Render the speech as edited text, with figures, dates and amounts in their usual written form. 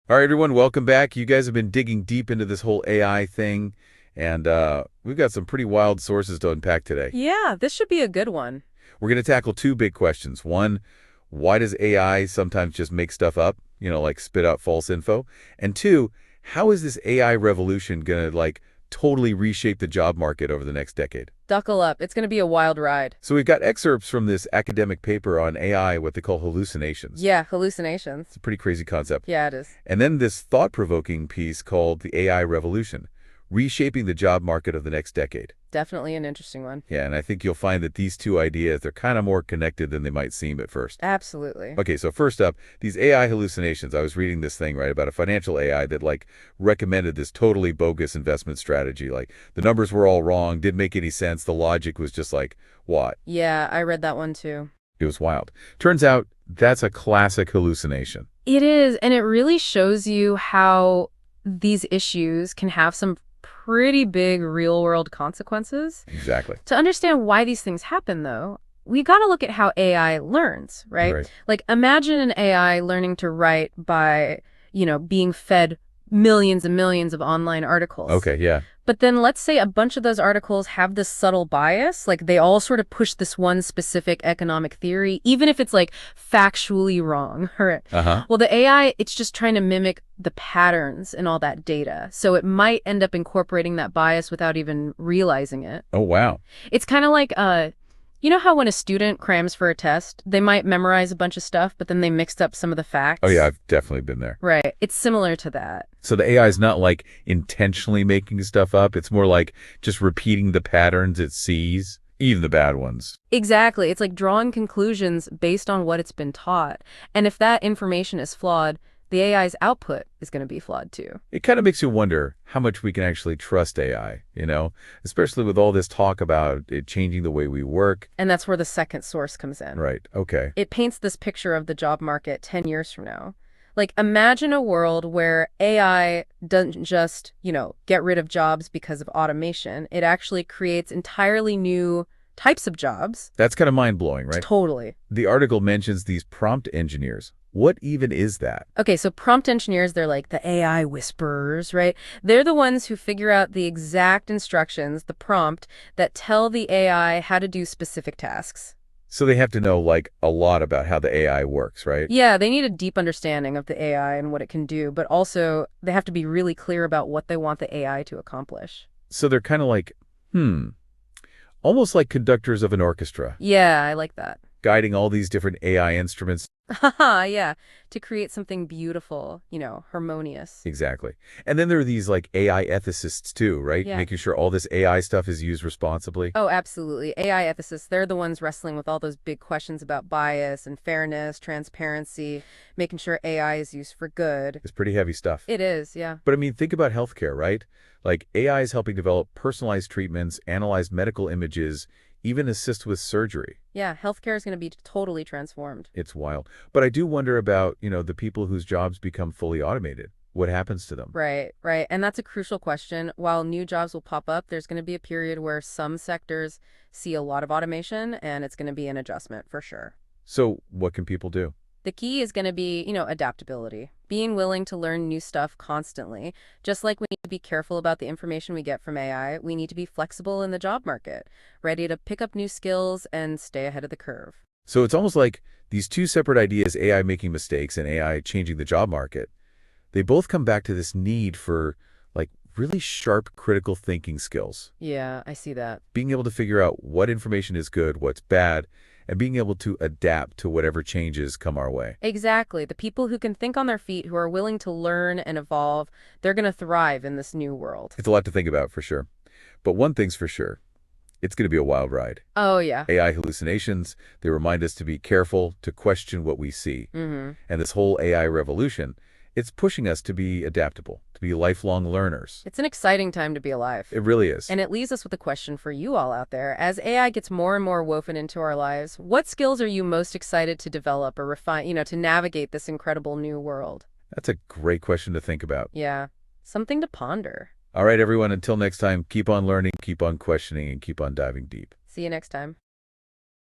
All right, everyone, welcome back. You guys have been digging deep into this whole AI thing, and we've got some pretty wild sources to unpack today. Yeah, this should be a good one. We're going to tackle two big questions. One, why does AI sometimes just make stuff up, like spit out false info? And two, how is this AI revolution going to, totally reshape the job market over the next decade? Buckle up. It's going to be a wild ride. So we've got excerpts from this academic paper on AI, what they call hallucinations. Yeah, hallucinations. It's a pretty crazy concept. Yeah, it is. And then this thought-provoking piece called The AI Revolution, Reshaping the Job Market of the Next Decade. Definitely an interesting one. Yeah, and I think you'll find that these two ideas, they're kind of more connected than they might seem at first. Absolutely. Okay, so first up, these AI hallucinations. I was reading this thing, right, about a financial AI that, recommended this totally bogus investment strategy. The numbers were all wrong, didn't make any sense. The logic was just what? Yeah, I read that one too. It was wild. Turns out that's a classic hallucination. It is, and it really shows you how these issues can have some pretty big real-world consequences. Exactly. To understand why these things happen, though, we got to look at how AI learns, right? Right. Imagine an AI learning to write by, being fed millions and millions of online articles. Okay, yeah. But then let's say a bunch of those articles have this subtle bias, they all sort of push this one specific economic theory, even if it's factually wrong. Right? Uh-huh. Well, the AI, it's just trying to mimic the patterns in all that data. So it might end up incorporating that bias without even realizing it. Oh, wow. It's kind of like, you know how when a student crams for a test, they might memorize a bunch of stuff, but then they mixed up some of the facts? Oh, yeah, I've definitely been there. Right. It's similar to that. So the AI is not intentionally making stuff up. It's more like just repeating the patterns it sees, even the bad ones. Exactly. It's like drawing conclusions based on what it's been taught. And if that information is flawed, the AI's output is going to be flawed too. It kind of makes you wonder how much we can actually trust AI, especially with all this talk about it changing the way we work. And that's where the second source comes in. Right. Okay. It paints this picture of the job market 10 years from now. Imagine a world where AI doesn't just, get rid of jobs because of automation. It actually creates entirely new types of jobs. That's kind of mind-blowing, right? Totally. The article mentions these prompt engineers. What even is that? Okay, so prompt engineers, they're like the AI whisperers, right? They're the ones who figure out the exact instructions, the prompt, that tell the AI how to do specific tasks. So they have to know, a lot about how the AI works, right? Yeah, they need a deep understanding of the AI and what it can do, but also they have to be really clear about what they want the AI to accomplish. So they're kind of almost like conductors of an orchestra, Yeah, I like that. guiding all these different AI instruments. Haha, yeah, to create something beautiful, harmonious. Exactly. And then there are these AI ethicists too, right? Yeah. Making sure all this AI stuff is used responsibly. Oh, absolutely. AI ethicists, they're the ones wrestling with all those big questions about bias and fairness, transparency, making sure AI is used for good. It's pretty heavy stuff. It is, yeah. But I mean, think about healthcare, right? AI is helping develop personalized treatments, analyze medical images, even assist with surgery. Yeah, healthcare is going to be totally transformed. It's wild. But I do wonder about, the people whose jobs become fully automated. What happens to them? Right, right. And that's a crucial question. While new jobs will pop up, there's going to be a period where some sectors see a lot of automation, and it's going to be an adjustment for sure. So what can people do? The key is going to be, adaptability, being willing to learn new stuff constantly. Just like we need to be careful about the information we get from AI, we need to be flexible in the job market, ready to pick up new skills and stay ahead of the curve. So it's almost like these two separate ideas, AI making mistakes and AI changing the job market, they both come back to this need for really sharp critical thinking skills. Yeah, I see that. Being able to figure out what information is good, what's bad, and being able to adapt to whatever changes come our way. Exactly. The people who can think on their feet, who are willing to learn and evolve, they're going to thrive in this new world. It's a lot to think about for sure. But one thing's for sure, it's going to be a wild ride. Oh, yeah. AI hallucinations, they remind us to be careful, to question what we see. Mm-hmm. And this whole AI revolution, it's pushing us to be adaptable, to be lifelong learners. It's an exciting time to be alive. It really is. And it leaves us with a question for you all out there. As AI gets more and more woven into our lives, what skills are you most excited to develop or refine, to navigate this incredible new world? That's a great question to think about. Yeah, something to ponder. All right, everyone, until next time, keep on learning, keep on questioning, and keep on diving deep. See you next time.